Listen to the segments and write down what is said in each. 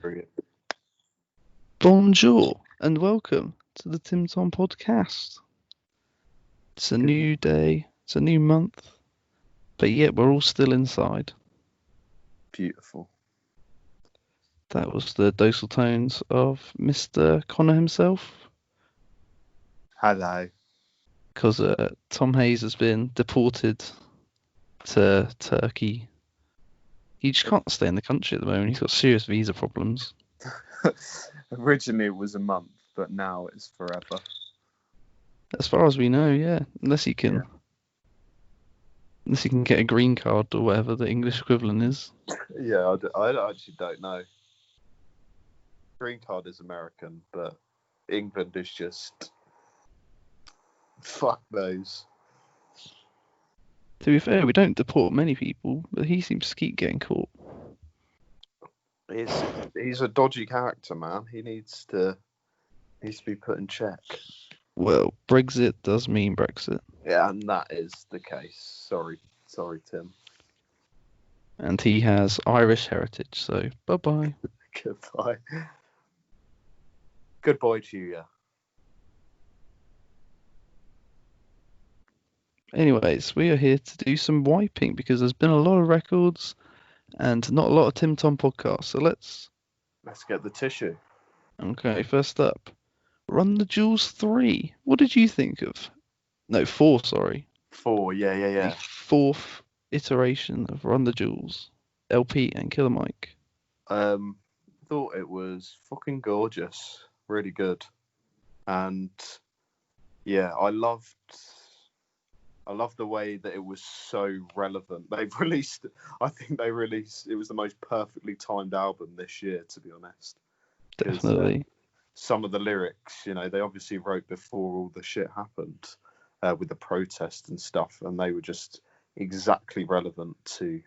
Brilliant. Bonjour and welcome to the Tim Tom podcast. It's a new day, it's a new month, but yet we're all still inside. Beautiful. That was the docile tones of Mr. Connor himself, Hello. because Tom Hayes has been deported to Turkey. He just can't stay in the country at the moment. He's got serious visa problems. Originally it was a month, but now it's forever. As far as we know, yeah. Unless he can get a green card or whatever the English equivalent is. Yeah, I actually don't know. Green card is American, but England is just... Fuck those. To be fair, we don't deport many people, but he seems to keep getting caught. He's a dodgy character, man. He needs to be put in check. Well, Brexit does mean Brexit. Yeah, and that is the case. Sorry, Tim. And he has Irish heritage, so bye-bye. Goodbye. Good boy to you, yeah. Anyways, we are here to do some wiping because there's been a lot of records and not a lot of Tim Tom podcasts. So let's get the tissue. Okay, first up, Run the Jewels 3. What did you think of? No, 4, sorry. 4, yeah. The fourth iteration of Run the Jewels, LP and Killer Mike. Thought it was fucking gorgeous, really good, and yeah, I loved the way that it was so relevant. I think they released, it was the most perfectly timed album this year, to be honest. Definitely. Some of the lyrics, they obviously wrote before all the shit happened with the protest and stuff, and they were just exactly relevant to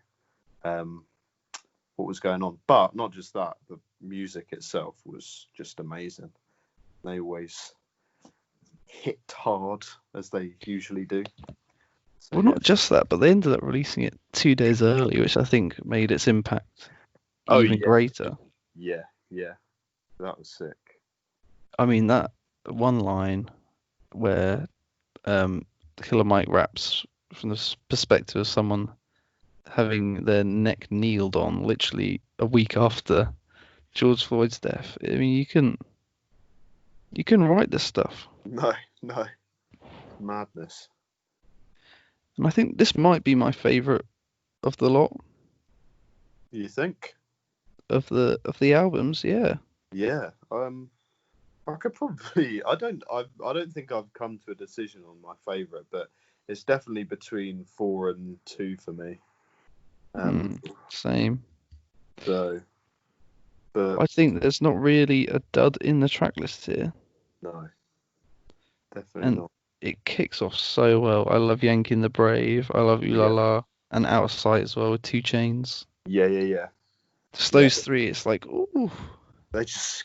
what was going on. But not just that, the music itself was just amazing. They always hit hard, as they usually do. So, well, not just that, but they ended up releasing it 2 days early, which I think made its impact even greater. Yeah, that was sick. I mean, that one line where Killer Mike raps from the perspective of someone having their neck kneeled on literally a week after George Floyd's death. I mean, you couldn't write this stuff. No, madness. And I think this might be my favourite of the lot. You think? Of the albums, yeah. Yeah. I could probably. I don't think I've come to a decision on my favourite, but it's definitely between 4 and 2 for me. Same. So, but I think there's not really a dud in the track list here. No, definitely not. It kicks off so well. I love Yanking the Brave. I love Ooh La La, and Out of Sight as well with 2 Chainz. Yeah. Just those 3, it's like, ooh. They just,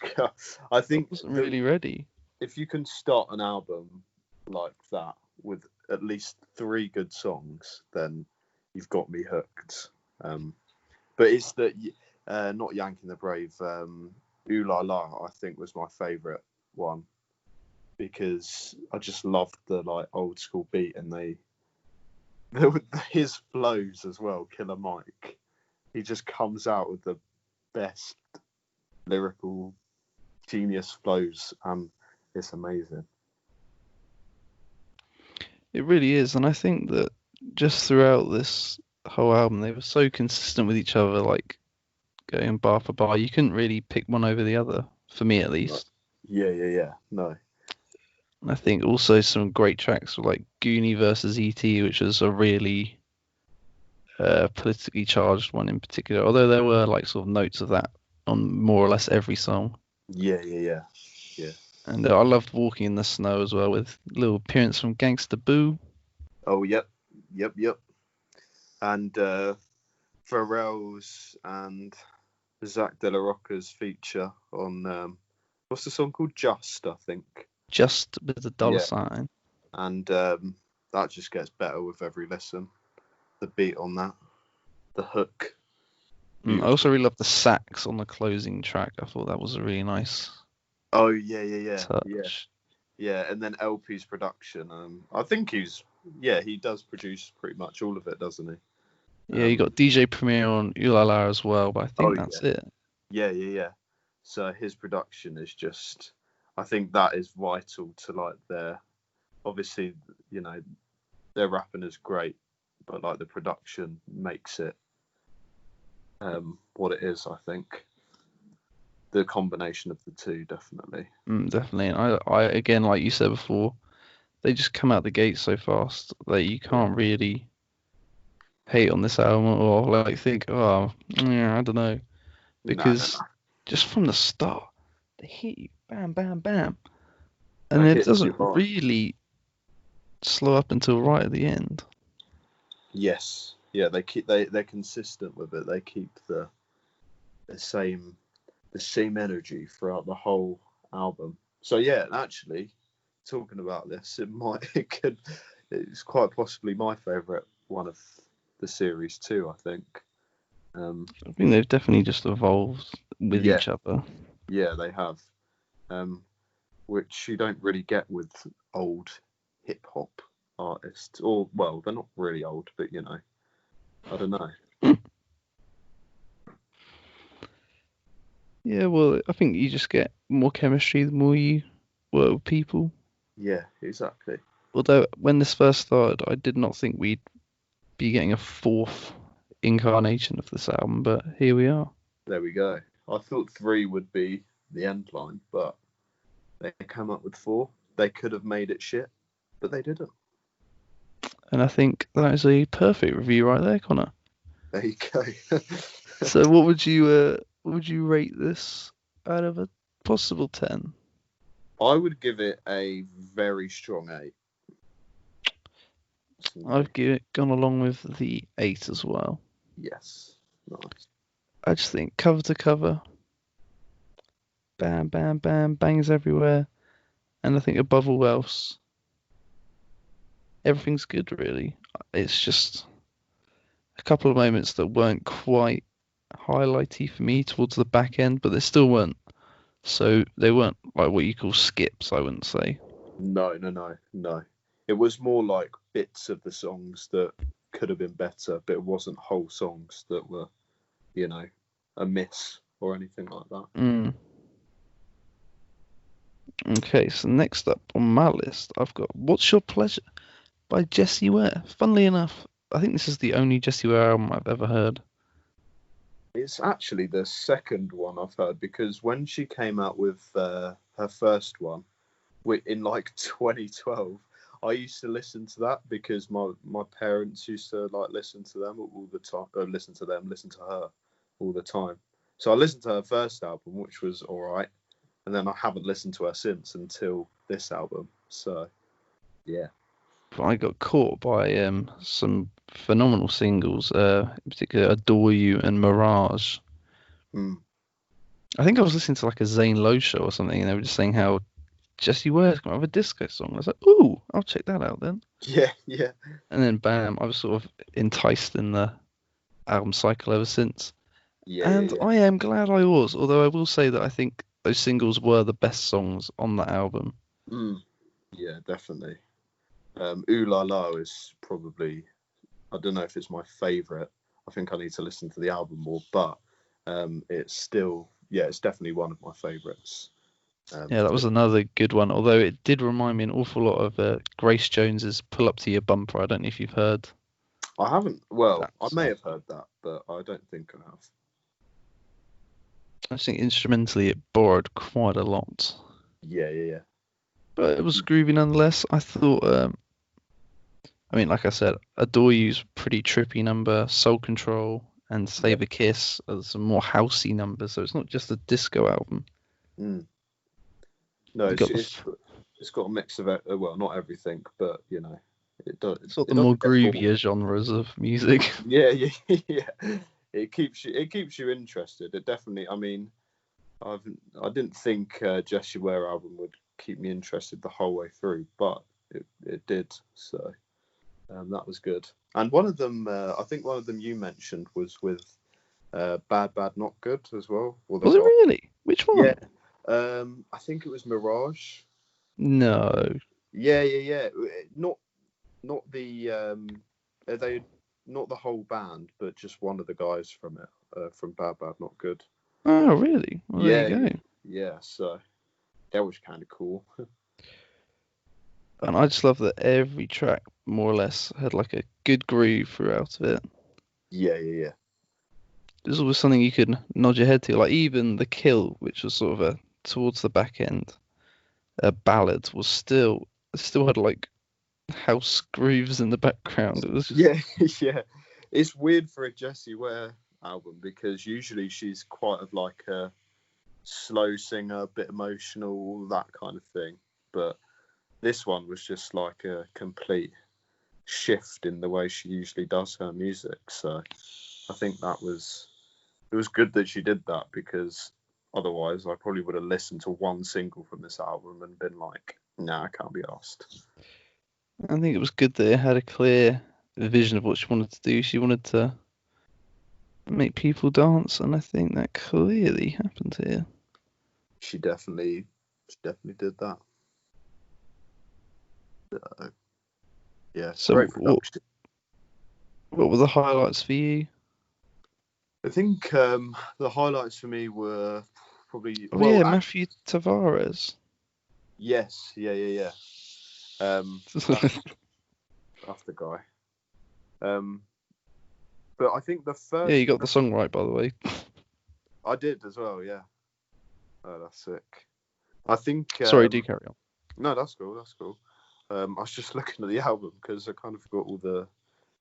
I think, I wasn't really ready. If you can start an album like that with at least 3 good songs, then you've got me hooked. But it's not Yanking the Brave. Ooh La La, I think, was my favourite one, because I just loved the old school beat, and his flows as well. Killer Mike, he just comes out with the best lyrical genius flows, and it's amazing. It really is, and I think that just throughout this whole album, they were so consistent with each other, like going bar for bar. You couldn't really pick one over the other, for me at least. Yeah. No. And I think also some great tracks were like Goonie versus E.T., which was a really politically charged one in particular, although there were sort of notes of that on more or less every song. Yeah. And I loved Walking in the Snow as well, with a little appearance from Gangsta Boo. Oh, yep. And Pharrell's and Zach De La Rocca's feature on what's the song called? Just, I think. Just with a dollar sign. And that just gets better with every listen. The beat on that, the hook, I also really love the sax on the closing track. I thought that was a really nice Oh yeah. touch. Yeah, and then LP's production. I think he does produce pretty much all of it, doesn't he? Yeah, you got DJ Premier on Ooh La La as well, but I think that's it. Yeah. So his production is just, I think that is vital to like obviously, their rapping is great, but like the production makes it what it is, I think. The combination of the two, definitely. Definitely. And I again, like you said before, they just come out the gate so fast that you can't really hate on this album or like think, oh, yeah, I don't know, because just from the start, they hit you, bam, bam, bam, and it doesn't really slow up until right at the end. Yes, yeah, they're consistent with it. They keep the same energy throughout the whole album. So yeah, actually, talking about this, it's quite possibly my favourite one of the series too, I think. I think they've definitely just evolved with each other. Yeah, they have. Which you don't really get with old hip hop artists. Or, well, they're not really old, but I don't know. Yeah, well, I think you just get more chemistry the more you work with people. Yeah, exactly. Although, when this first started, I did not think we'd be getting a fourth incarnation of this album, but here we are. There we go. I thought 3 would be the end line, but they came up with 4. They could have made it shit, but they didn't. And I think that is a perfect review right there, Connor. There you go. So what would you rate this out of a possible 10? I would give it a very strong 8. I've gone along with the 8 as well. Yes. Nice. I just think cover to cover, bam, bam, bam, bangs everywhere. And I think above all else, everything's good, really. It's just a couple of moments that weren't quite highlighty for me towards the back end, but they still weren't. So they weren't like what you call skips, I wouldn't say. No. It was more like bits of the songs that could have been better, but it wasn't whole songs that were, a miss or anything like that. Okay, so next up on my list, I've got What's Your Pleasure by Jessie Ware. Funnily enough, I think this is the only Jessie Ware album I've ever heard. It's actually the second one I've heard, because when she came out with her first one in like 2012, I used to listen to that because my parents used to like listen to them all the time, listen to her all the time. So I listened to her first album, which was all right, and then I haven't listened to her since until this album. So yeah. But I got caught by some phenomenal singles, in particular Adore You and Mirage. I think I was listening to like a Zane Lowe show or something, and they were just saying how Jessie Ware's going to have a disco song. I was like, ooh, I'll check that out then. Yeah. And then bam, I was sort of enticed in the album cycle ever since. Yeah. I am glad I was, although I will say that I think those singles were the best songs on that album. Yeah, definitely. Ooh La La is probably, I don't know if it's my favourite. I think I need to listen to the album more, but it's still, it's definitely one of my favourites. Yeah, that was another good one, although it did remind me an awful lot of Grace Jones's Pull Up to Your Bumper. I don't know if you've heard. I haven't. Well, I may have heard that, but I don't think I have. I think instrumentally it borrowed quite a lot. Yeah. But it was groovy nonetheless. I thought, like I said, Adore You's a pretty trippy number. Soul Control and Save a Kiss are some more housey numbers, so it's not just a disco album. No, it's got a mix of it. Well, not everything, but it does. It's got the more groovier genres of music. Yeah. It keeps you interested. It definitely. I mean, I didn't think Jessie Ware album would keep me interested the whole way through, but it did. So that was good. And one of them, I think one of them you mentioned was with Bad Bad Not Good as well. Or the Was it guy. really? Which one? Yeah. I think it was Mirage. No. Yeah. Not the they not the whole band, but just one of the guys from it. From Bad Bad Not Good. Oh, really? Well, there you go. Yeah. So that was kind of cool. And I just love that every track, more or less, had like a good groove throughout of it. Yeah. There's always something you could nod your head to, like even The Kill, which was sort of towards the back end, a ballad, was still had like house grooves in the background. It was just... Yeah. It's weird for a Jessie Ware album because usually she's quite of like a slow singer, a bit emotional, that kind of thing. But this one was just like a complete shift in the way she usually does her music. So I think it was good that she did that because otherwise I probably would have listened to one single from this album and been like, nah, I can't be asked. I think it was good that it had a clear vision of what she wanted to do. She wanted to make people dance, and I think that clearly happened here. She definitely did that. Yeah, So great production. what were the highlights for you? I think the highlights for me were probably Matthew Tavares. Yes, yeah. That's the guy. But I think the first. Yeah, you got the song right, by the way. I did as well. Yeah. Oh, that's sick. I think. Sorry, do carry on. No, that's cool. I was just looking at the album because I kind of forgot all the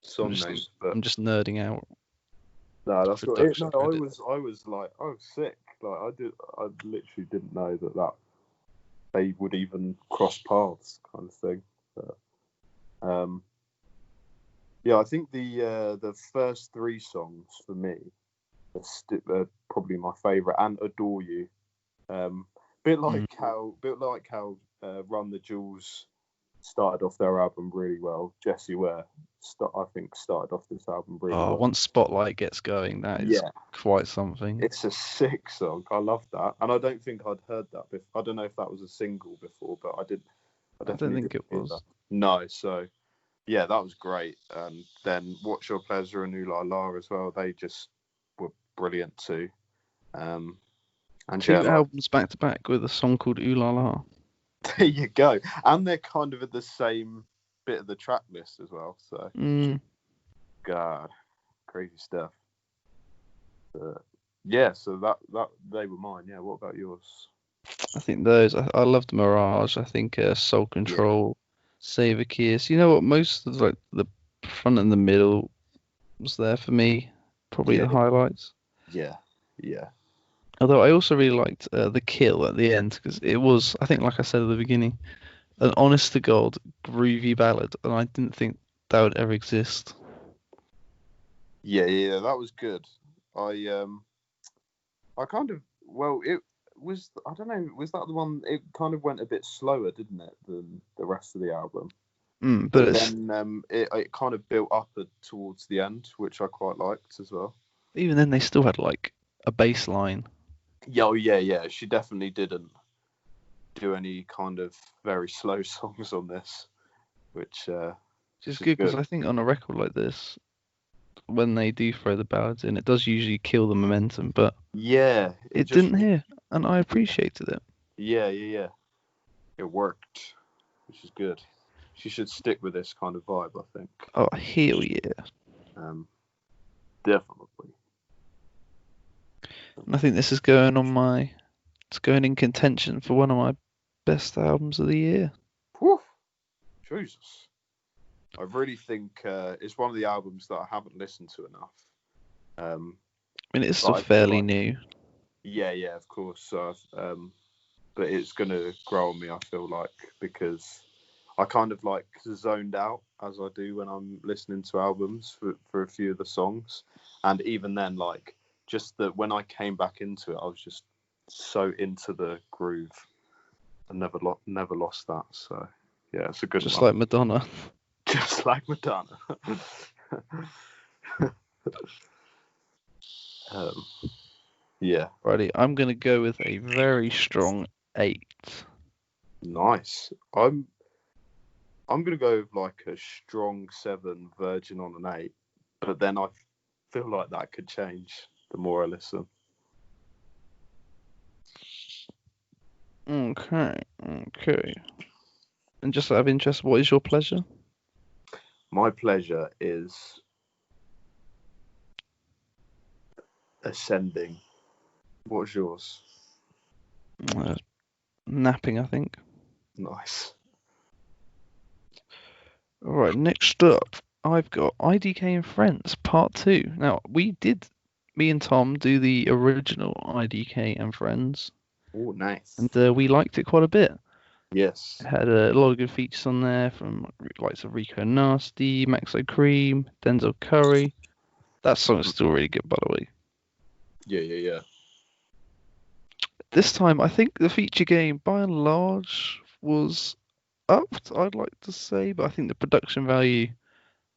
song names. But I'm just nerding out. no, that's cool. Production I credits. was like, oh, sick. Like I literally didn't know that they would even cross paths, kind of thing. But, yeah, I think the first three songs for me are probably my favourite, and Adore You. Bit like how Run the Jewels started off their album really well. Jessie Ware, I think, started off this album really well. Once Spotlight gets going, that is quite something. It's a sick song. I love that, and I don't think I'd heard that before. I don't know if that was a single before, but I did. I don't think it was. That. No, so yeah, that was great. And then What's Your Pleasure and Ooh La La as well. They just were brilliant too. And two albums back to back with a song called Ooh La La. There you go. And they're kind of at the same bit of the track list as well. So, God, crazy stuff. Yeah, so that they were mine. Yeah, what about yours? I think those. I loved Mirage. I think Soul Control, Save a Kiss. You know what? Most of the front and the middle was there for me. Probably the highlights. Yeah. Although I also really liked The Kill at the end because it was, I think, like I said at the beginning, an honest to God groovy ballad, and I didn't think that would ever exist. Yeah, that was good. I kind of it was, I don't know, was that the one? It kind of went a bit slower, didn't it, than the rest of the album? But then it kind of built up towards the end, which I quite liked as well. Even then, they still had like a bass line. Yeah. She definitely didn't do any kind of very slow songs on this, which is good because I think on a record like this, when they do throw the ballads in, it does usually kill the momentum. But yeah, it didn't here, and I appreciated it. Yeah. It worked, which is good. She should stick with this kind of vibe, I think. Oh, hell yeah. Definitely. I think this is going it's going in contention for one of my best albums of the year. Whew. Jesus. I really think it's one of the albums that I haven't listened to enough. I mean, it's still fairly new. Yeah, of course. So, but it's going to grow on me, I feel like, because I kind of like zoned out as I do when I'm listening to albums for a few of the songs. And even then, like, just that when I came back into it, I was just so into the groove. I never lost that. So, yeah, it's a good one. Just like Madonna. Just like Madonna. Um, yeah, Righty, I'm going to go with a very strong 8. nice. I'm gonna go with like a strong 7, Virgin on an 8, but then I feel like that could change the more I listen. Okay. And just out of interest, what is your pleasure? My pleasure is ascending. What's yours? Napping, I think. Nice. All right, next up, I've got IDK and Friends Part 2. Now, me and Tom do the original IDK and Friends, Oh, nice. and we liked it quite a bit. Yes. It had a lot of good features on there from likes of Rico Nasty, Maxo Cream, Denzel Curry. That song is still really good, by the way. Yeah. This time, I think the feature game, by and large, was upped, I'd like to say, but I think the production value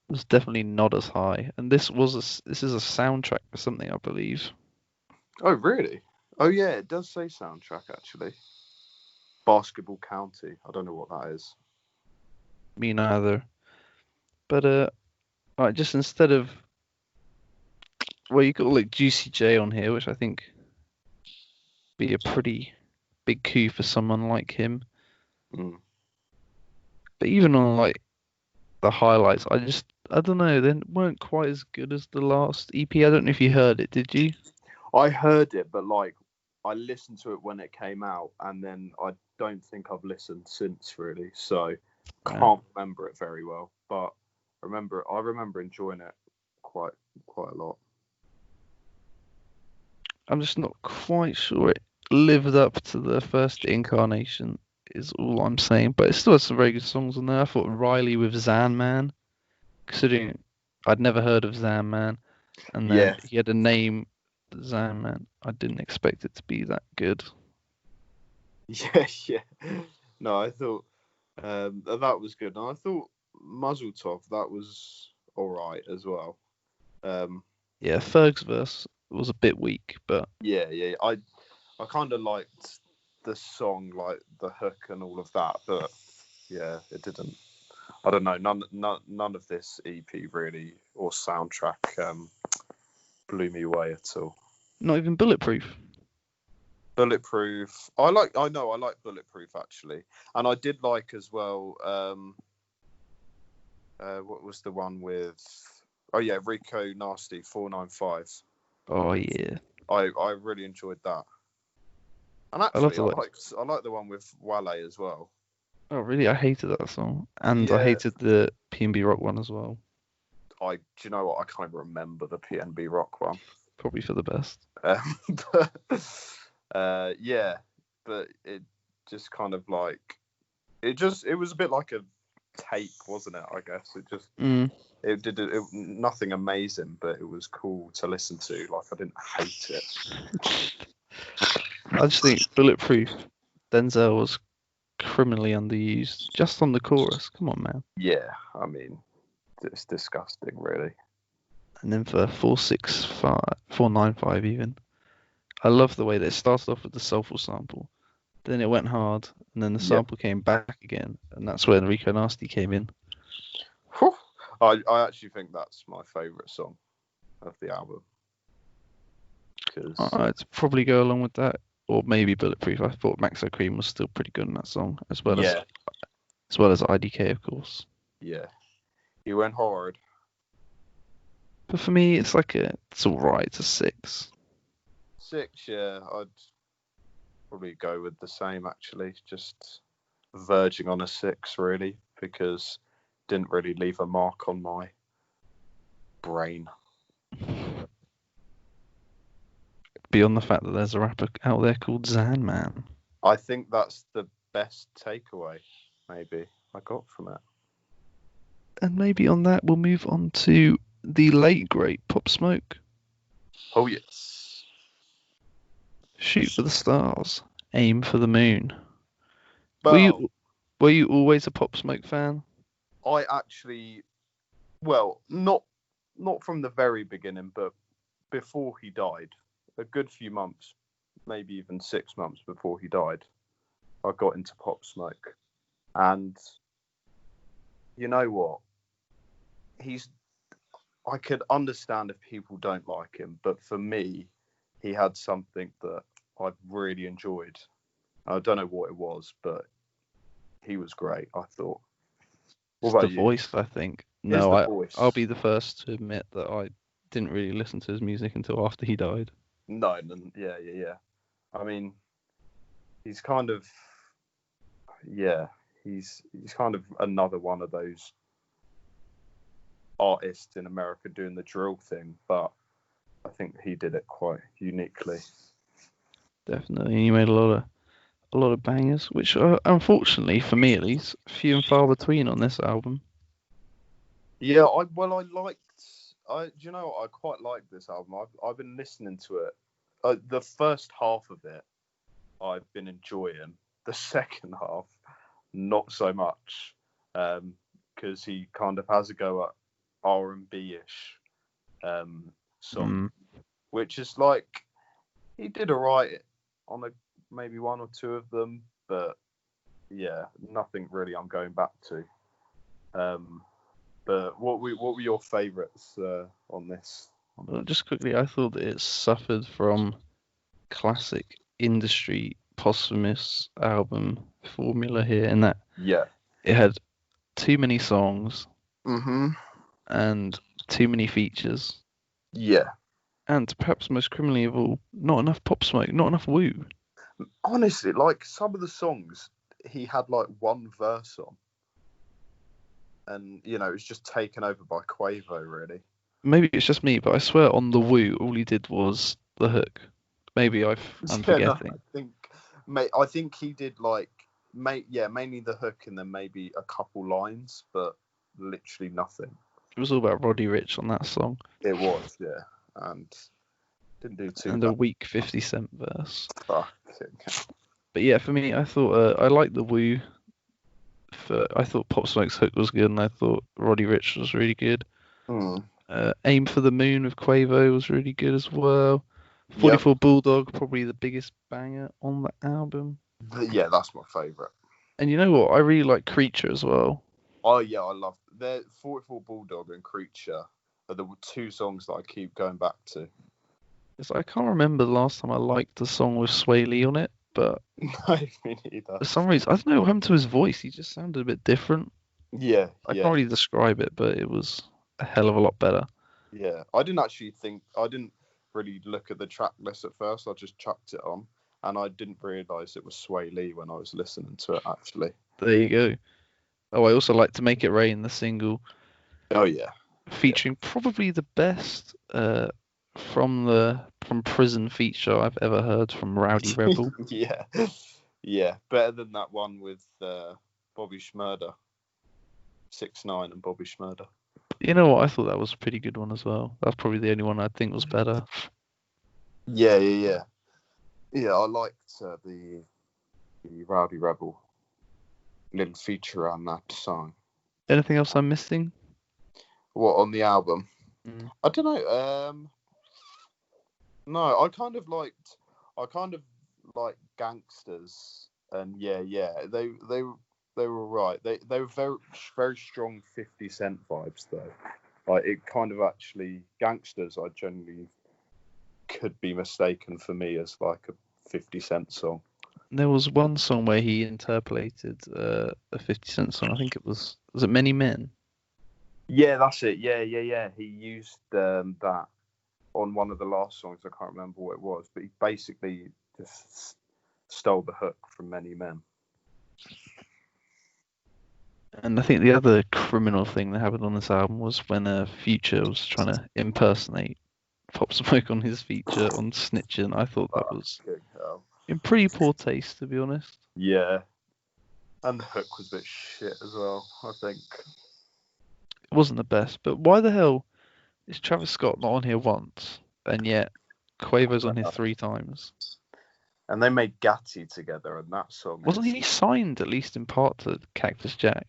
was definitely not as high. And this is a soundtrack for something, I believe. Oh, really? Oh, yeah, it does say soundtrack, actually. Basketball County. I don't know what that is. Me neither. But right, just instead of, well, you got like Juicy J on here, which I think be a pretty big coup for someone like him. Mm. But even on like the highlights, I don't know, they weren't quite as good as the last EP. I don't know if you heard it, did you? I heard it, but like I listened to it when it came out, and then I don't think I've listened since really, so can't remember it very well. But I remember enjoying it quite a lot. I'm just not quite sure it lived up to the first incarnation, is all I'm saying. But it still has some very good songs on there. I thought Riley with Zan Man, considering I'd never heard of Zan Man, and then he had a name, Zan Man. I didn't expect it to be that good. Yeah. No, I thought that was good, and I thought Muzzle Top that was all right as well. Yeah, Ferg's verse was a bit weak, but yeah. I kind of liked the song, like the hook and all of that, but yeah, it didn't. I don't know. None of this EP really or soundtrack blew me away at all. not even Bulletproof. Bulletproof. I like Bulletproof actually, and I did like as well. What was the one with? Oh yeah, Rico Nasty 495. Oh yeah, I really enjoyed that. And I love actually, the I like the one with Wale as well. Oh really? I hated that song, and I Yeah. hated the P&B Rock one as well. Do you know what? I can't remember the PNB Rock one. Probably for the best. Yeah, but it just kind of like it was a bit like a tape, wasn't it? I guess it just it did it, nothing amazing, but it was cool to listen to. Like I didn't hate it. I just think Bulletproof, Denzel was criminally underused just on the chorus. Come on, man. Yeah, I mean it's disgusting, really. And then for 495 even. I love the way that it started off with the soulful sample, then it went hard, and then the sample came back again, and that's when Rico Nasty came in. Whew. I actually think that's my favourite song of the album. I'd probably go along with that, or maybe Bulletproof. I thought Maxo Cream was still pretty good in that song, as well as IDK, of course. Yeah, he went hard. But for me, it's all right. It's a 6. 6, yeah. I'd probably go with the same actually, just verging on a 6 really, because it didn't really leave a mark on my brain. Beyond the fact that there's a rapper out there called Zan Man. I think that's the best takeaway, maybe, I got from it. And maybe on that, we'll move on to the late great Pop Smoke. Oh, yes. Shoot for the stars, aim for the moon. Well, were you always a Pop Smoke fan? I actually, well, not from the very beginning, but before he died, a good few months, maybe even 6 months before he died, I got into Pop Smoke. And you know what? I could understand if people don't like him, but for me, he had something that I really enjoyed. I don't know what it was, but he was great, I thought. What It's about the you? voice, I think. It's No, the voice. I'll be the first to admit that I didn't really listen to his music until after he died. No, yeah. I mean, he's kind of, he's kind of another one of those artists in America doing the drill thing, but I think he did it quite uniquely. Definitely, he made a lot of bangers, which are, unfortunately for me at least, few and far between on this album. Yeah, I quite like this album. I've been listening to it. The first half of it, I've been enjoying. The second half, not so much, because he kind of has a go at R&B-ish song, which is like he did alright on maybe one or two of them, but yeah, nothing really I'm going back to. But what were your favourites on this? Well, just quickly, I thought that it suffered from classic industry posthumous album formula here, in that it had too many songs and too many features. Yeah. And perhaps most criminally of all, not enough Pop Smoke, not enough Woo. Honestly, like some of the songs, he had like one verse on. And, it was just taken over by Quavo, really. Maybe it's just me, but I swear on the Woo, all he did was the hook. Maybe I'm forgetting. I think he did mainly the hook and then maybe a couple lines, but literally nothing. It was all about Roddy Ricch on that song. It was, yeah. And didn't do too and bad. A weak 50 Cent verse. Fucking. But yeah, for me, I thought I liked the Woo. I thought Pop Smoke's hook was good, and I thought Roddy Ricch was really good. Aim for the Moon with Quavo was really good as well. 44 Bulldog, probably the biggest banger on the album. Yeah, that's my favourite. And you know what? I really like Creature as well. Oh yeah, I love the 44 Bulldog and Creature are the two songs that I keep going back to. I can't remember the last time I liked a song with Sway Lee on it, but no, me neither. For some reason, I don't know what happened to his voice. He just sounded a bit different. Yeah, I can't really describe it, but it was a hell of a lot better. Yeah, I didn't really look at the track list at first. I just chucked it on, and I didn't realise it was Sway Lee when I was listening to it, actually. There you go. Oh, I also like To Make It Rain, the single. Oh, yeah. Featuring probably the best from Prison feature I've ever heard from Rowdy Rebel. Yeah. Better than that one with Bobby Shmurda. 6ix9ine and Bobby Shmurda. You know what? I thought that was a pretty good one as well. That's probably the only one I think was better. Yeah. Yeah, I liked the Rowdy Rebel little feature on that song. Anything else I'm missing? What, on the album? I don't know. No, I kind of liked Gangsters, and they were right. They were very very strong 50 Cent vibes though. Like it kind of actually Gangsters, I generally could be mistaken for me as like a 50 Cent song. There was one song where he interpolated a 50 Cent song. I think it was it Many Men? Yeah, that's it. Yeah. He used that on one of the last songs. I can't remember what it was, but he basically just stole the hook from Many Men. And I think the other criminal thing that happened on this album was when Future was trying to impersonate Pop Smoke on his feature on Snitchin'. I thought that was in pretty poor taste, to be honest. Yeah. And the hook was a bit shit as well, I think. It wasn't the best, but why the hell is Travis Scott not on here once, and yet Quavo's on here 3 times? And they made Gatti together, and that song... Wasn't he signed, at least in part, to Cactus Jack?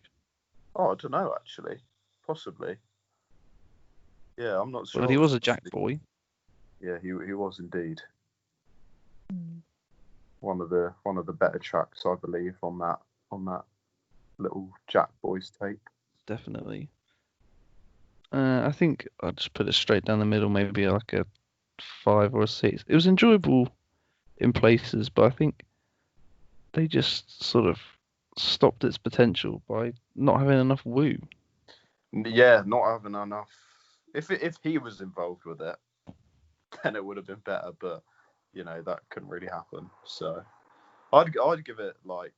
Oh, I don't know, actually. Possibly. Yeah, I'm not sure. Well, he was a Jack boy. Yeah, he was indeed one of the better tracks, I believe, on that little Jack Boys tape. Definitely. I think I'll just put it straight down the middle, maybe like a 5 or a 6. It was enjoyable in places, but I think they just sort of stopped its potential by not having enough woo. Yeah, not having enough. If he was involved with it, then it would have been better. But that couldn't really happen. So I'd give it like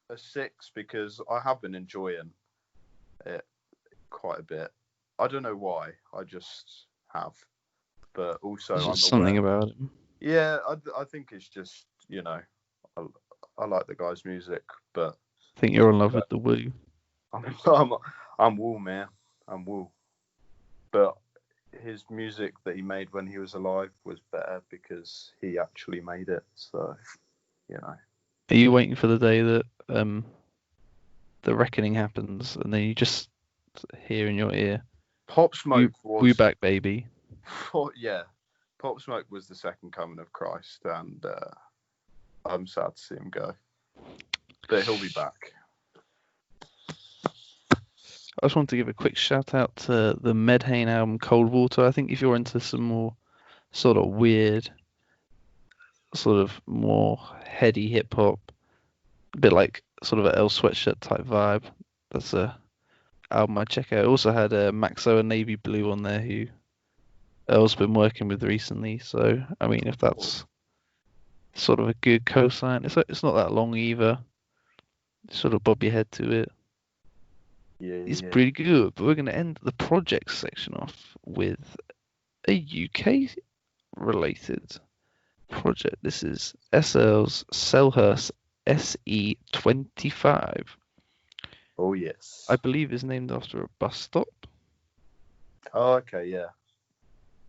a 6 because I have been enjoying it quite a bit. I don't know why. I just have. But also, There's I'm just something aware. about it. Yeah, I think it's just I like the guy's music, but I think you're in love with the woo. I'm Woo, man. I'm Woo. But his music that he made when he was alive was better because he actually made it. So, Are you waiting for the day that the reckoning happens and then you just hear in your ear, Pop Smoke woo back, baby? Yeah, Pop Smoke was the second coming of Christ, and I'm sad to see him go. But he'll be back. I just want to give a quick shout out to the Medhane album Cold Water. I think if you're into some more sort of weird, sort of more heady hip hop, a bit like sort of an L Sweatshirt type vibe, that's a album I check out. It also had Maxo and Navy Blue on there, who Earl's been working with recently. So I mean, if that's sort of a good cosign, it's not that long either. Sort of bob your head to it. It's pretty good. But we're going to end the project section off with a UK related project. This is SL's Selhurst SE25. Oh, yes. I believe is named after a bus stop. Oh, okay, yeah.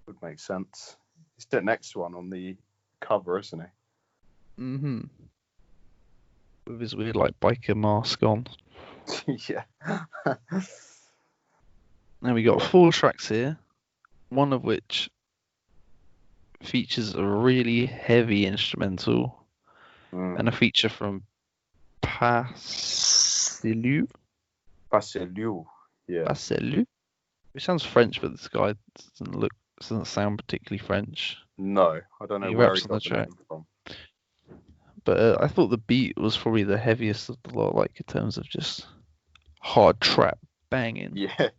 Would make sense. He's the next one on the cover, isn't he? Mm-hmm. With his weird, like, biker mask on. Yeah. Now we got 4 tracks here, one of which features a really heavy instrumental and a feature from Paselu. Yeah. Paselu. It sounds French, but this guy doesn't sound particularly French. No, I don't know He where raps he on the got the track. name from. But I thought the beat was probably the heaviest of the lot, like in terms of just hard trap banging. Yeah.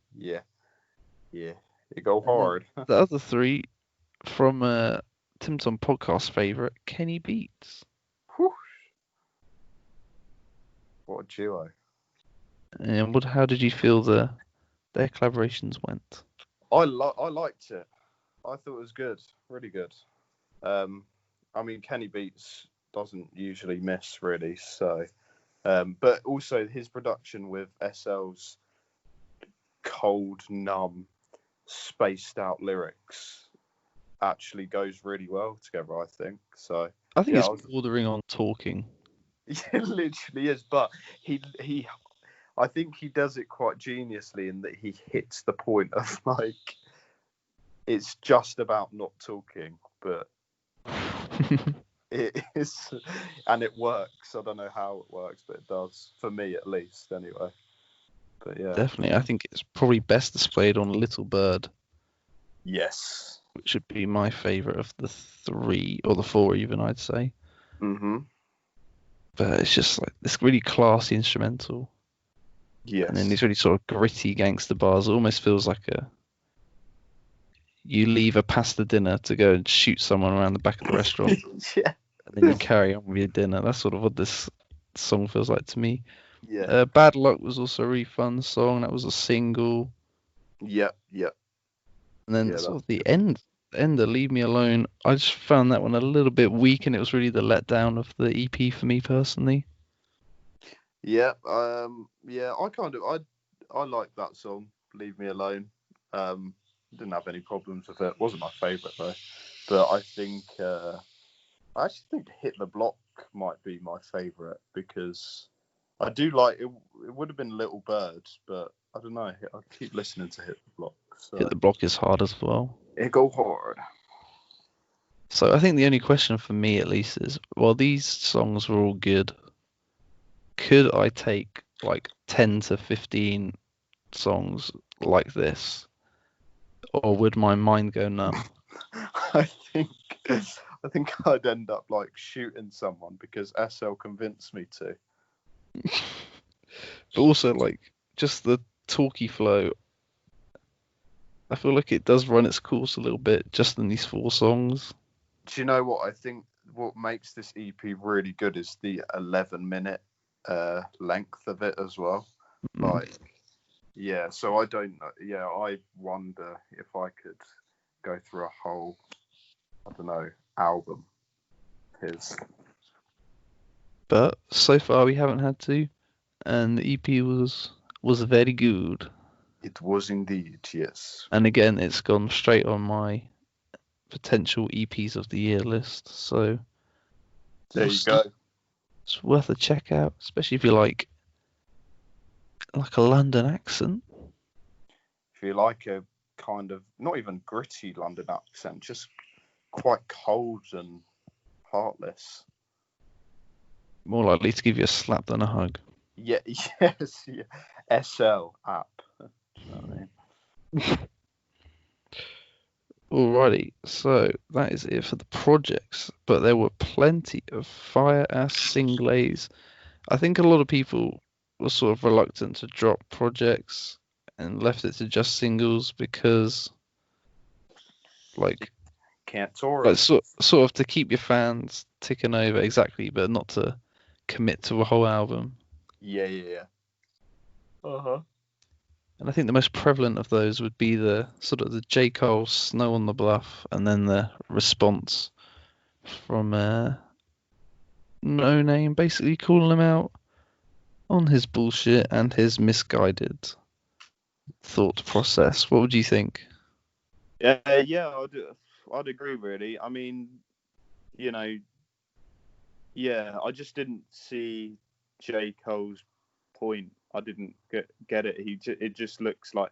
It go hard. The other 3 from Tim's on podcast favorite, Kenny Beats. Whew. What a duo. And how did you feel their collaborations went? I liked it. I thought it was good, really good. I mean, Kenny Beats doesn't usually miss really, so. But also his production with SL's cold, numb, spaced out lyrics actually goes really well together, I think. So I think it's bordering on talking. It literally is, but I think he does it quite geniusly in that he hits the point of like it's just about not talking, but it is, and it works. I don't know how it works, but it does for me at least, anyway. But yeah, definitely, I think it's probably best displayed on Little Bird. Yes, which would be my favorite of the 3 or the 4, even I'd say. But it's just like this really classy instrumental. Yes. And then these really sort of gritty gangster bars. It almost feels like you leave a pasta dinner to go and shoot someone around the back of the restaurant. Yeah. And then you carry on with your dinner. That's sort of what this song feels like to me. Yeah. Bad Luck was also a really fun song. That was a single. Yep. And then sort of the end of Leave Me Alone, I just found that one a little bit weak, and it was really the letdown of the EP for me personally. Yeah, I like that song, Leave Me Alone. Didn't have any problems with it. Wasn't my favourite though. But I think I actually think Hit the Block might be my favourite because I do like it. It would have been Little Bird, but I don't know. I keep listening to Hit the Block. So. Hit the Block is hard as well. It go hard. So I think the only question for me, at least, is while these songs were all good, could I take like 10 to 15 songs like this, or would my mind go numb? I think I think I'd end up like shooting someone because SL convinced me to. But also, like, just the talky flow, I feel like it does run its course a little bit just in these 4 songs. Do you know what I think? What makes this EP really good is the 11-minute length of it as well. Like, yeah. So I don't know. Yeah, I wonder if I could go through a whole, I don't know, album. But so far we haven't had to, and the EP was very good. It was indeed, yes. And again, it's gone straight on my potential EPs of the year list. So there you go. It's worth a check out, especially if you like a London accent. If you like a kind of not even gritty London accent, just quite cold and heartless. More likely to give you a slap than a hug. Yeah, yes, yeah. SL app. Do you know what I mean? Alrighty, so that is it for the projects, but there were plenty of fire-ass singles. I think a lot of people were sort of reluctant to drop projects and left it to just singles because, like, can't tour like it. sort of to keep your fans ticking over, exactly, but not to commit to a whole album. Yeah. Uh-huh. And I think the most prevalent of those would be the sort of the J. Cole Snow on the Bluff, and then the response from Noname, basically calling him out on his bullshit and his misguided thought process. What would you think? Yeah, I'd agree, really. I mean, you know, yeah, I just didn't see J. Cole's point. I didn't get it. It just looks like,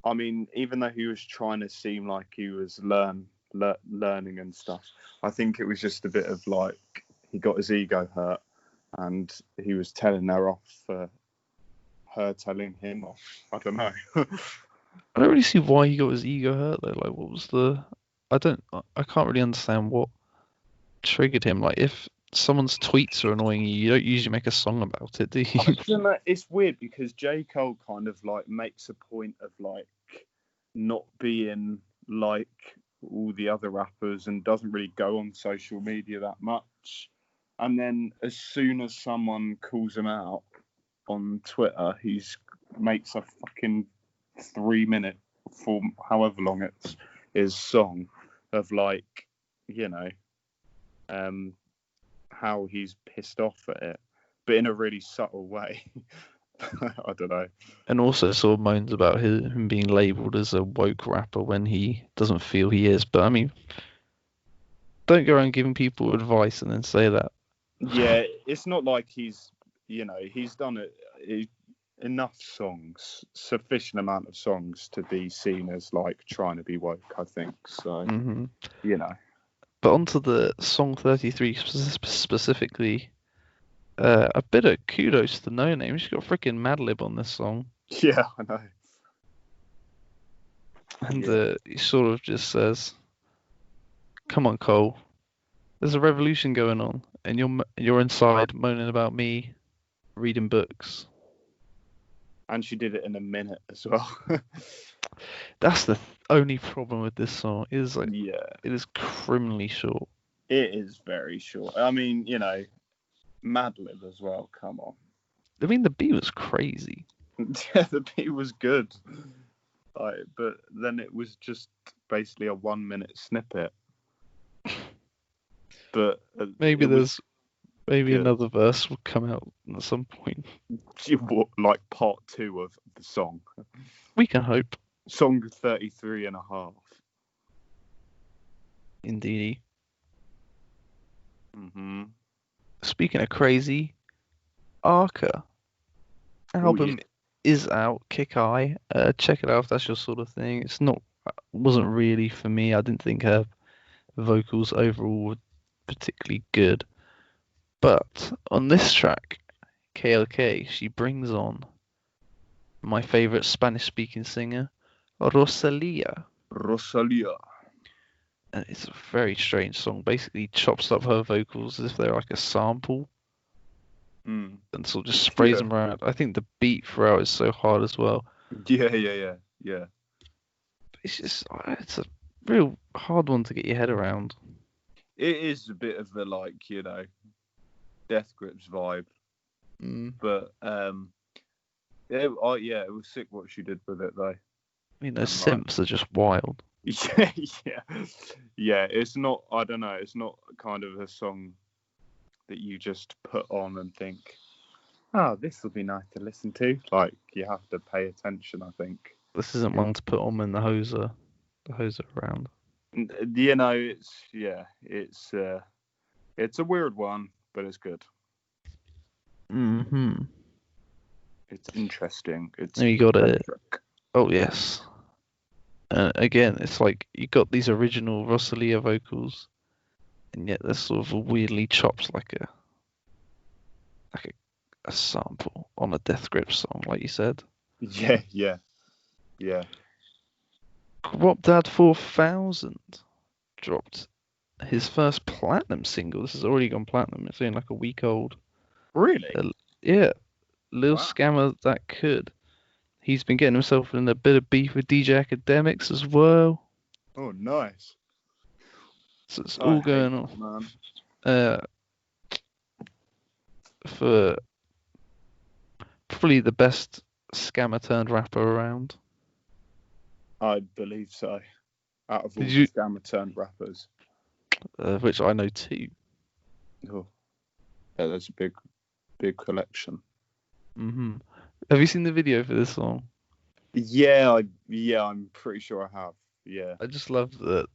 I mean, even though he was trying to seem like he was learning and stuff, I think it was just a bit of like he got his ego hurt, and he was telling her off for her telling him off. I don't know. I don't really see why he got his ego hurt though. Like, what was the? I can't really understand what triggered him. Like, if someone's tweets are annoying you, you don't usually make a song about it, do you? I don't know. It's weird because J. Cole kind of like makes a point of like not being like all the other rappers and doesn't really go on social media that much. And then as soon as someone calls him out on Twitter, he's makes a fucking 3-minute, for however long it's his song of like, you know, how he's pissed off at it, but in a really subtle way. I don't know. And also sort of moans about him being labelled as a woke rapper when he doesn't feel he is. But I mean, don't go around giving people advice and then say that. Yeah, it's not like he's done enough songs, sufficient amount of songs to be seen as like trying to be woke, I think. So, you know. But onto the song 33 specifically, a bit of kudos to Noname. She's got freaking Mad Lib on this song. Yeah, I know. And he sort of just says, "Come on, Cole. There's a revolution going on, and you're inside moaning about me reading books." And she did it in a minute as well. That's the only problem with this song. It is criminally short. It is very short. I mean, you know, Mad Lib as well. Come on. I mean, the beat was crazy. Yeah, the beat was good. But then it was just basically a 1-minute snippet. But maybe another verse will come out at some point. Like part 2 of the song. We can hope. Song 33 and a half. Indeed. Mm-hmm. Speaking of crazy, Arca album is out. Kick Eye. Check it out if that's your sort of thing. Wasn't really for me. I didn't think her vocals overall were particularly good. But on this track, KLK, she brings on my favorite Spanish-speaking singer, Rosalia. Rosalia. And it's a very strange song. Basically, chops up her vocals as if they're like a sample, and sort of just sprays them around. I think the beat throughout is so hard as well. Yeah. It's a real hard one to get your head around. It is a bit of a Death Grips vibe, but it was sick what she did with it though. I mean, those synths are just wild. Yeah. It's not. I don't know. It's not kind of a song that you just put on and think, "Oh, this will be nice to listen to." Like you have to pay attention. I think this isn't one to put on when the hoser around. It's a weird one, but it's good. It's interesting. You got it. Oh yes. Again, it's like you got these original Rosalia vocals, and yet they're sort of weirdly chopped like a sample on a Death Grip song, like you said. Yeah. Guapdad 4000 dropped his first platinum single. This has already gone platinum. It's only like a week old. Really? Yeah. Lil Scammer that could. He's been getting himself in a bit of beef with DJ Academics as well. Oh, nice. So it's all going on. For probably the best scammer turned rapper around. I believe so. Out of all the scammer turned rappers. Which I know too. Oh. Yeah, there's a big collection. Have you seen the video for this song? Yeah, I'm pretty sure I have. Yeah. I just love that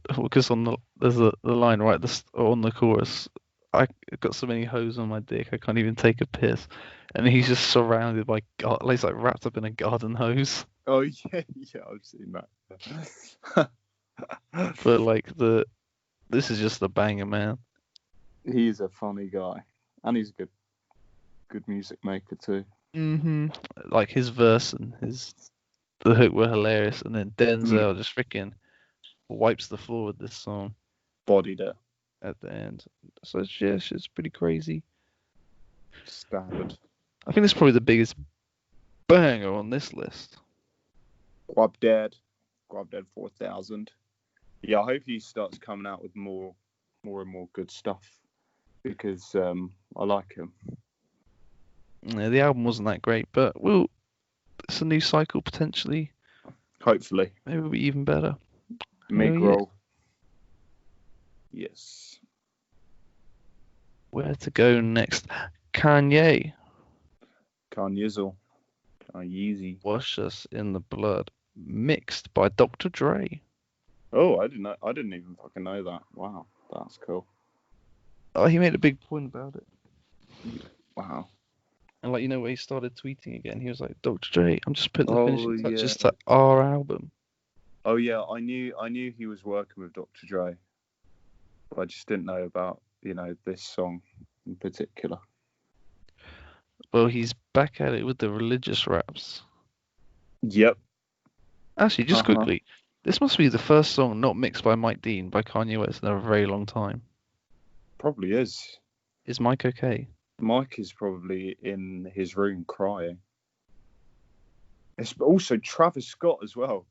because there's the line right on the chorus. I got so many hoes on my dick I can't even take a piss, and he's just surrounded by he's like wrapped up in a garden hose. Oh yeah, I've seen that. But this is just a banger, man. He's a funny guy, and he's a good music maker too. Like his verse and the hook were hilarious, and then Denzel just freaking wipes the floor with this song. Bodied it at the end. So it's pretty crazy. Standard. I think it's probably the biggest banger on this list. Guapdad 4000. Yeah, I hope he starts coming out with more and more good stuff because I like him. Yeah, the album wasn't that great, but it's a new cycle potentially. Hopefully. Maybe it'll be even better. Migro. Yes. Where to go next? Kanye. Kanyeezy. Wash Us in the Blood. Mixed by Dr. Dre. Oh, I didn't even fucking know that. Wow, that's cool. Oh, he made a big point about it. Wow. And where he started tweeting again, he was like, Dr. Dre, I'm just putting the finishing touches to our album. Oh yeah, I knew he was working with Dr. Dre. But I just didn't know about, this song in particular. Well, he's back at it with the religious raps. Yep. Actually, just quickly, this must be the first song not mixed by Mike Dean by Kanye West in a very long time. Probably is. Is Mike okay? Mike is probably in his room crying. It's also Travis Scott as well.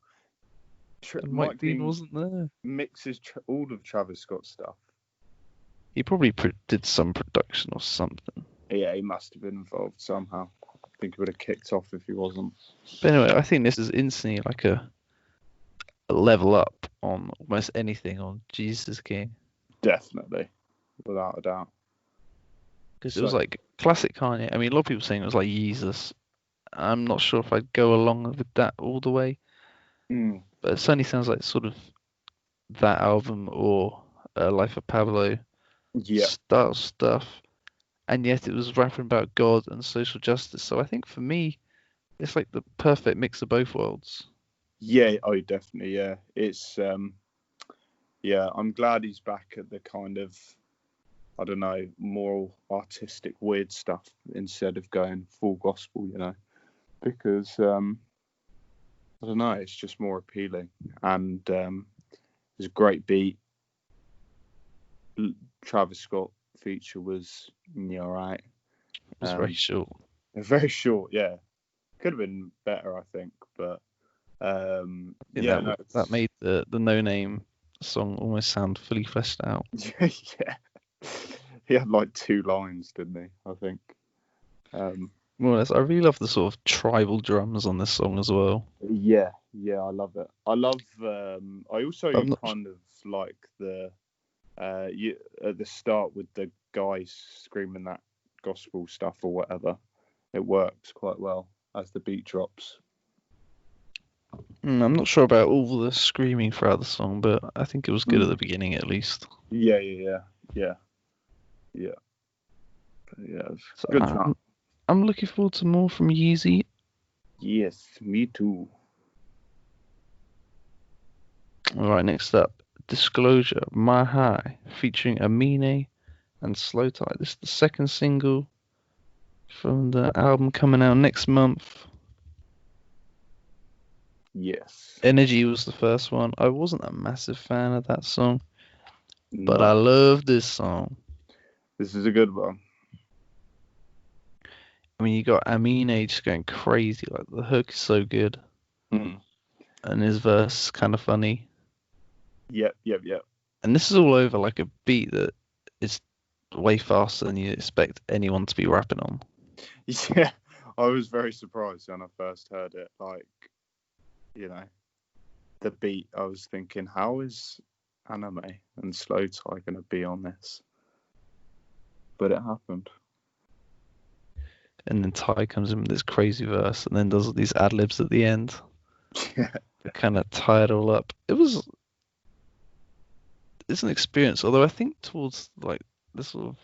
Mike Dean wasn't there. Mixes all of Travis Scott's stuff. He probably did some production or something. Yeah, he must have been involved somehow. I think he would have kicked off if he wasn't. But anyway, I think this is instantly like a level up on almost anything on Jesus King. Definitely. Without a doubt. Because it was like classic Kanye. I mean, a lot of people saying it was like Jesus. I'm not sure if I'd go along with that all the way. But it certainly sounds like sort of that album or Life of Pablo style stuff. And yet it was rapping about God and social justice. So I think for me, it's like the perfect mix of both worlds. Yeah, definitely, yeah. It's Yeah, I'm glad he's back at the kind of, I don't know, more artistic, weird stuff instead of going full gospel, you know, because I don't know, it's just more appealing, and there's a great beat. Travis Scott feature was alright. It was very short. Very short, yeah. Could have been better, I think, but that made the Noname song almost sound fully fleshed out. Yeah, he had like 2 lines, didn't he? I think. More or less, I really love the sort of tribal drums on this song as well. Yeah, I love it. I love. I also kind of like the at the start with the guys screaming that gospel stuff or whatever. It works quite well as the beat drops. I'm not sure about all the screaming throughout the song, but I think it was good at the beginning at least. Yeah. So good job. I'm looking forward to more from Yeezy. Yes, me too. Alright, next up, Disclosure, My High, featuring Amine and Slow Tie. This is the second single from the album coming out next month. Yes. Energy was the first one. I wasn't a massive fan of that song, but I love this song. This is a good one. I mean, you got Amine just going crazy. Like, the hook is so good. And his verse is kind of funny. Yep. And this is all over like a beat that is way faster than you expect anyone to be rapping on. Yeah, I was very surprised when I first heard it. Like, you know, the beat, I was thinking, how is Anime and Slow Tie going to be on this? But it happened. And then Ty comes in with this crazy verse and then does all these ad-libs at the end. Yeah. Kind of tie it all up. It's an experience, although I think towards like the sort of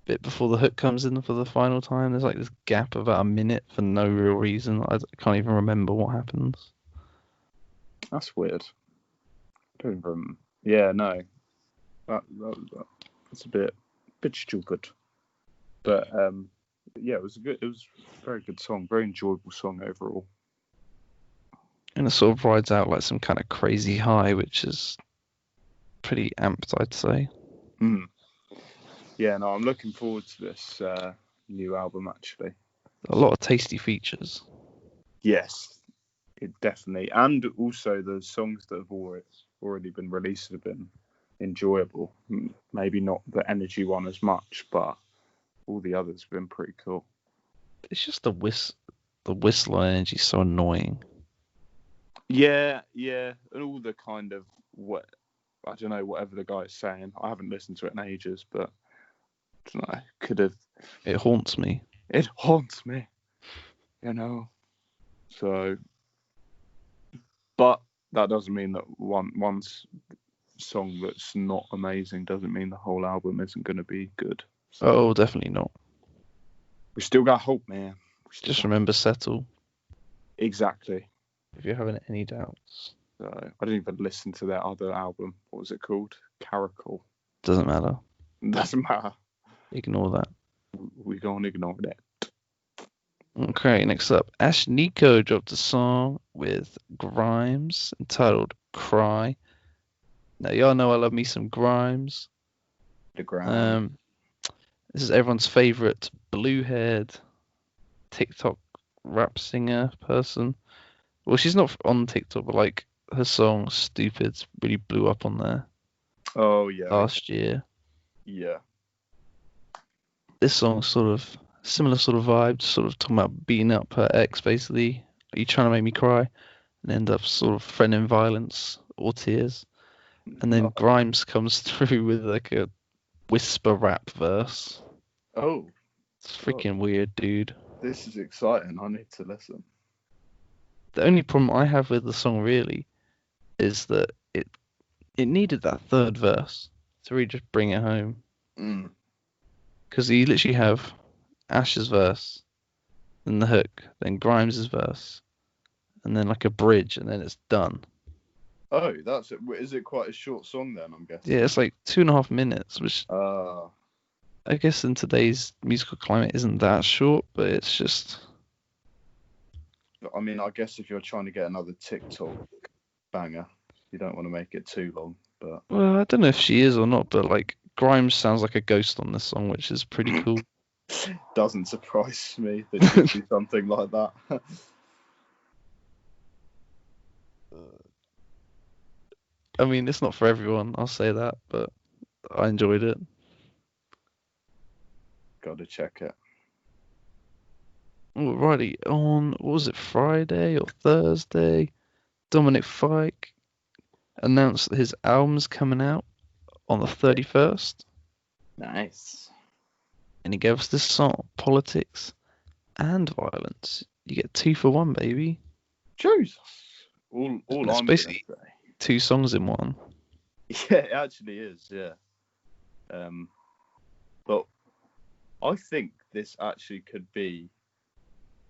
bit before the hook comes in for the final time, there's like this gap of about a minute for no real reason. I can't even remember what happens. That's weird. I don't even. Yeah, no. That's a bit stupid. But yeah, it was a very good song, very enjoyable song overall. And it sort of rides out like some kind of crazy high, which is pretty amped, I'd say. Yeah, no, I'm looking forward to this new album, actually. A lot of tasty features. Yes, it definitely. And also the songs that have already been released have been enjoyable. Maybe not the Energy one as much, but all the others have been pretty cool. It's just the whistle on Energy is so annoying. Yeah, and all the kind of I don't know, whatever the guy's saying. I haven't listened to it in ages, but I don't know, could have. It haunts me. It haunts me, you know. So, but that doesn't mean that one song that's not amazing doesn't mean the whole album isn't going to be good. So, oh, definitely not. We still got hope, man. Just remember Settle. Exactly. If you're having any doubts. So, I didn't even listen to their other album. What was it called? Caracal. Doesn't matter. Doesn't matter. Ignore that. We're going to ignore that. Okay, next up. AshNIKKO dropped a song with Grimes entitled Cry. Now, y'all know I love me some Grimes. The Grimes. This is everyone's favourite blue-haired TikTok rap singer person. Well, she's not on TikTok, but like her song Stupid really blew up on there. Oh, yeah. Last year. Yeah. This song's sort of similar sort of vibe, sort of talking about beating up her ex, basically. Are you trying to make me cry? And end up sort of threatening violence or tears. And then Grimes comes through with like a whisper rap verse. Oh. It's freaking weird, dude. This is exciting. I need to listen. The only problem I have with the song really is that it needed that third verse to really just bring it home. Because you literally have Ash's verse, then the hook, then Grimes' verse, and then like a bridge, and then it's done. Oh, that's it. Is it quite a short song then? I'm guessing. Yeah, it's like 2.5 minutes, which Ah, I guess in today's musical climate isn't that short, but it's just. I mean, I guess if you're trying to get another TikTok banger, you don't want to make it too long. But Well, I don't know if she is or not, but like Grimes sounds like a ghost on this song, which is pretty cool. doesn't surprise me that she'd do something like that. I mean, it's not for everyone, I'll say that, but I enjoyed it. Got to check it. Alrighty, on, what was it, Friday or Thursday? Dominic Fike announced that his album's coming out on the 31st, Nice. and he gave us this song, Politics and Violence. You get 2 for 1, baby. Jesus. All It's I'm gonna basically say. 2 songs in one. Yeah, it actually is. Yeah. But I think this actually could be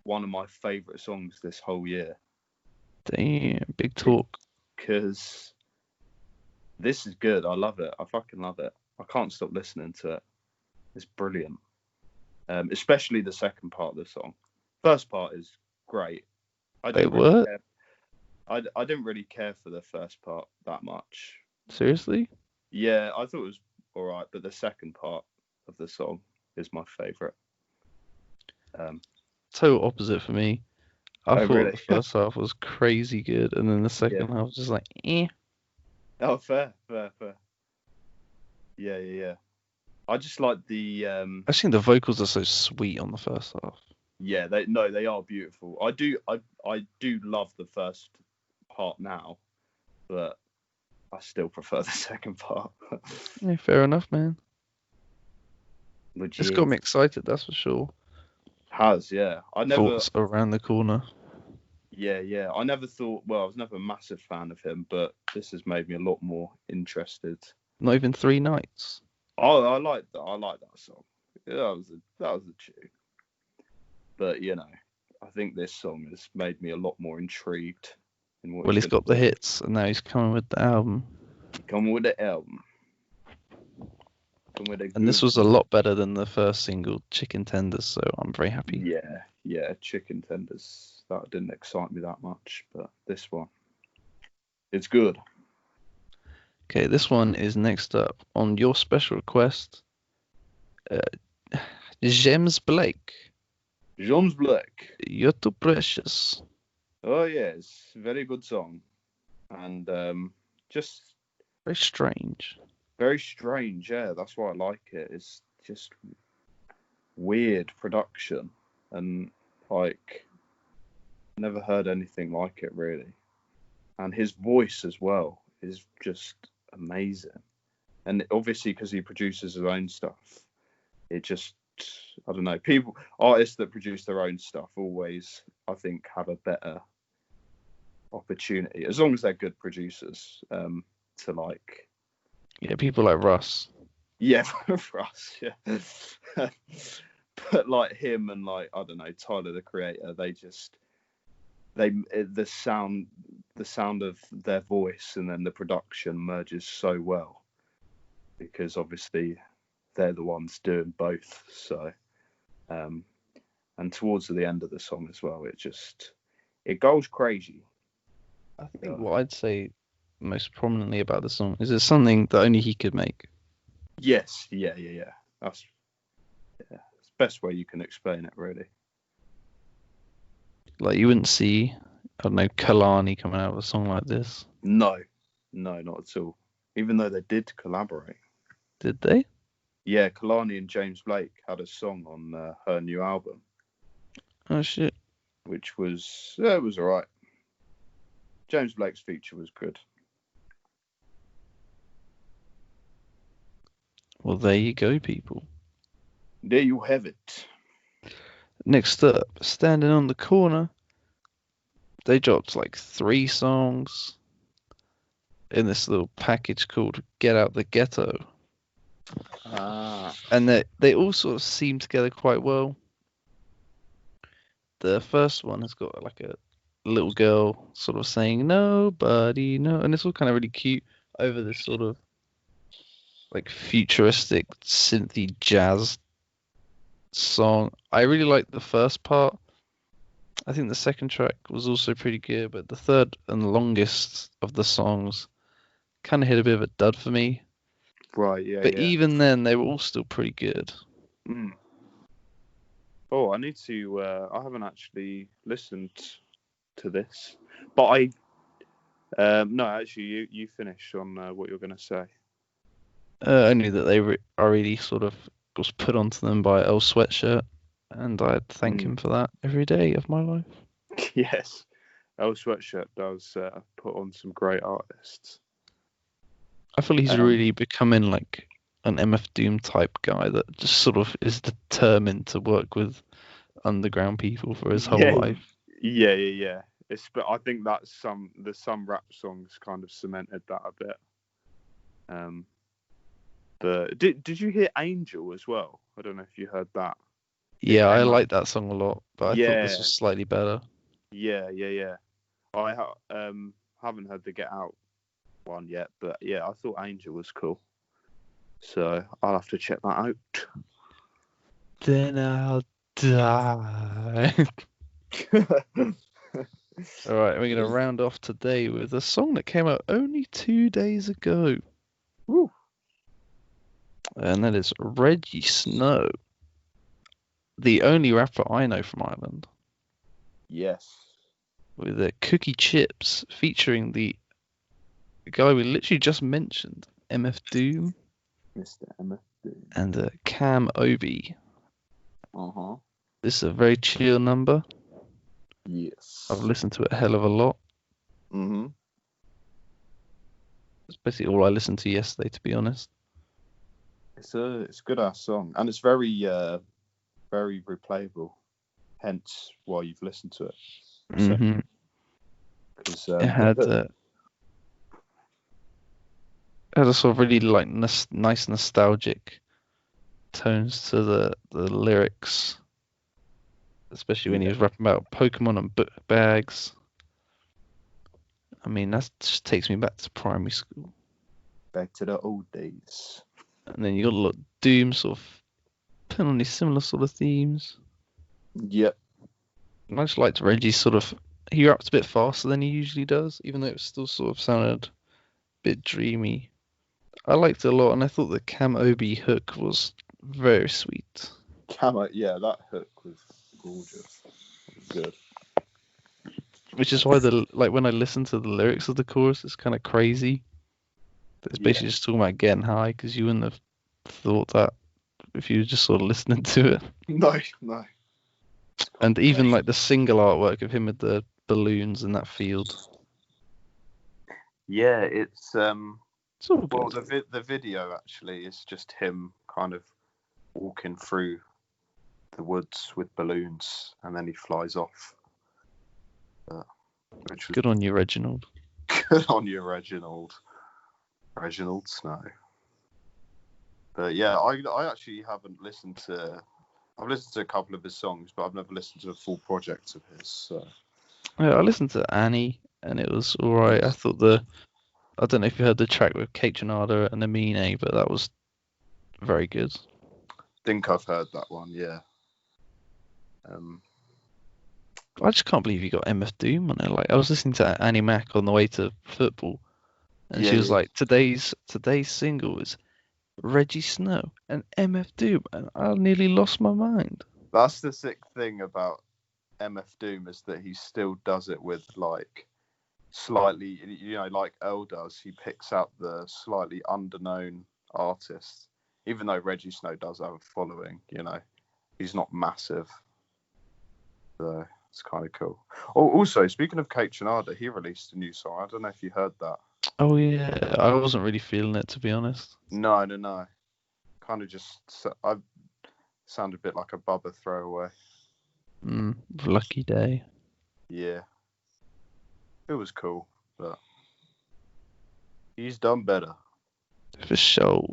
one of my favourite songs this whole year. Damn, big talk. Because this is good. I love it. I fucking love it. I can't stop listening to it. It's brilliant. Especially the second part of the song. First part is great. I Wait, didn't really what? care. I didn't really care for the first part that much. Seriously? Yeah, I thought it was alright, but the second part of the song is my favourite. Total opposite for me. I thought really? the first half was crazy good, and then the second half was just like, eh. Oh, fair. Yeah. I just like the I think the vocals are so sweet on the first half. yeah, they are beautiful. I do love the first part now, but I still prefer the second part. Yeah, fair enough, man. Which It's got me excited, that's for sure. has, yeah. Thoughts around the corner. Yeah. I never thought. Well, I was never a massive fan of him, but this has made me a lot more interested. Not even 3 nights. Oh, I like that. I like that song. Yeah, that was a tune. But I think this song has made me a lot more intrigued in what. Well, he's got the hits, and now he's coming with the album. Come with the album. And this was a lot better than the first single, Chicken Tenders, so I'm very happy. Yeah, Chicken Tenders. That didn't excite me that much, but this one, it's good. Okay, this one is next up on your special request. James Blake. James Blake. You're Too Precious. Oh yes, very good song, and just very strange. Very strange, yeah. That's why I like it. It's just weird production, and like never heard anything like it really. And his voice as well is just amazing. And obviously, because he produces his own stuff, it just, I don't know. Artists that produce their own stuff always, I think, have a better opportunity, as long as they're good producers, to like. Yeah, people like Russ. Yeah, Russ. Yeah. But like him and like, I don't know, Tyler the Creator, the sound of their voice and then the production merges so well, because obviously they're the ones doing both. So and towards the end of the song as well, it goes crazy. I think what I'd say most prominently about the song is it's something that only he could make. Yes, yeah. That's the best way you can explain it, really. Like, you wouldn't see, I don't know, Kalani coming out with a song like this. No, not at all. Even though they did collaborate. Did they? Yeah, Kalani and James Blake had a song on her new album. Oh shit. Which was, it was alright. James Blake's feature was good. Well, there you go, people. There you have it. Next up, Standing on the Corner. They dropped like 3 songs in this little package called Get Out the Ghetto. And they all sort of seem together quite well. The first one has got like a little girl sort of saying nobody, no, and it's all kind of really cute over this sort of like futuristic synthy jazz song. I really liked the first part. I think the second track was also pretty good, but the third and longest of the songs kind of hit a bit of a dud for me. Right, yeah, But yeah. even then, they were all still pretty good. Mm. Oh, I need to. I haven't actually listened to this, but no, actually, you finish on what you're going to say. Only that they are really sort of was put onto them by Earl Sweatshirt, and I'd thank him for that every day of my life. Yes, Earl Sweatshirt does put on some great artists. I feel he's really becoming like an MF Doom type guy that just sort of is determined to work with underground people for his whole life. Yeah. But I think that's some rap songs kind of cemented that a bit. But did you hear Angel as well? I don't know if you heard that. Yeah, I like that song a lot, but I thought this was Yeah. slightly better. Yeah. I haven't heard the Get Out one yet, but yeah, I thought Angel was cool. So I'll have to check that out. Then I'll die. All right, we're going to round off today with a song that came out only 2 days ago. Woo. And that is Rejjie Snow, the only rapper I know from Ireland. Yes. With Cookie Chips, featuring the guy we literally just mentioned, MF Doom. Mr. MF Doom. And Cam Obi. Uh-huh. This is a very chill number. Yes. I've listened to it a hell of a lot. Mm-hmm. It's basically all I listened to yesterday, to be honest. It's a good ass song, and it's very very replayable. Hence why you've listened to it. Mm-hmm. It had a sort of really like nice nostalgic tones to the lyrics, especially when he was rapping about Pokemon and book bags. I mean, that just takes me back to primary school. Back to the old days. And then you got a lot of Doom sort of putting on these similar sort of themes. Yep. And I just liked Reggie's sort of, he raps a bit faster than he usually does, even though it still sort of sounded a bit dreamy. I liked it a lot, and I thought the Cam Obi hook was very sweet. Yeah, that hook was gorgeous. It was good. Which is why when I listen to the lyrics of the chorus, it's kind of crazy. It's basically just talking about getting high, because you wouldn't have thought that if you were just sort of listening to it. No. And even like the single artwork of him with the balloons in that field. Yeah, it's all good. well, the video actually is just him kind of walking through the woods with balloons, and then he flies off. Which was Good on you, Reginald. Good on you, Reginald Snow. But yeah, I actually haven't listened to. I've listened to a couple of his songs, but I've never listened to a full project of his. So. Yeah, I listened to Annie, and it was all right. I thought I don't know if you heard the track with Kate Janada and Amine, but that was very good. Think I've heard that one, yeah. I just can't believe you got MF Doom on it. Like, I was listening to Annie Mac on the way to football, and she was like, "Today's single is Rejjie Snow and MF Doom," and I nearly lost my mind. That's the sick thing about MF Doom, is that he still does it with like slightly, like Earl does. He picks out the slightly underknown artists, even though Rejjie Snow does have a following. He's not massive, so it's kind of cool. Oh, also, speaking of Kate Janada, he released a new song. I don't know if you heard that. Oh yeah, I wasn't really feeling it, to be honest. No. Kind of just, I sound a bit like a Bubba throwaway. Lucky day. Yeah. It was cool, but he's done better. For sure.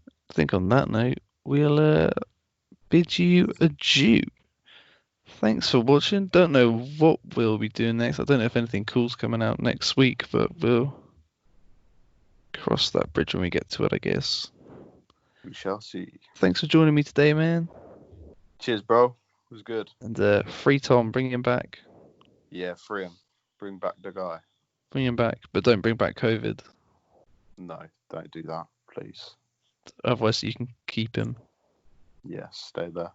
I think on that note, we'll bid you adieu. Thanks for watching. Don't know what we'll be doing next. I don't know if anything cool's coming out next week, but we'll cross that bridge when we get to it, I guess. We shall see. Thanks for joining me today, man. Cheers, bro. It was good. And free Tom, bring him back. Yeah, free him. Bring back the guy. Bring him back, but don't bring back COVID. No, don't do that, please. Otherwise, you can keep him. Yeah, stay there.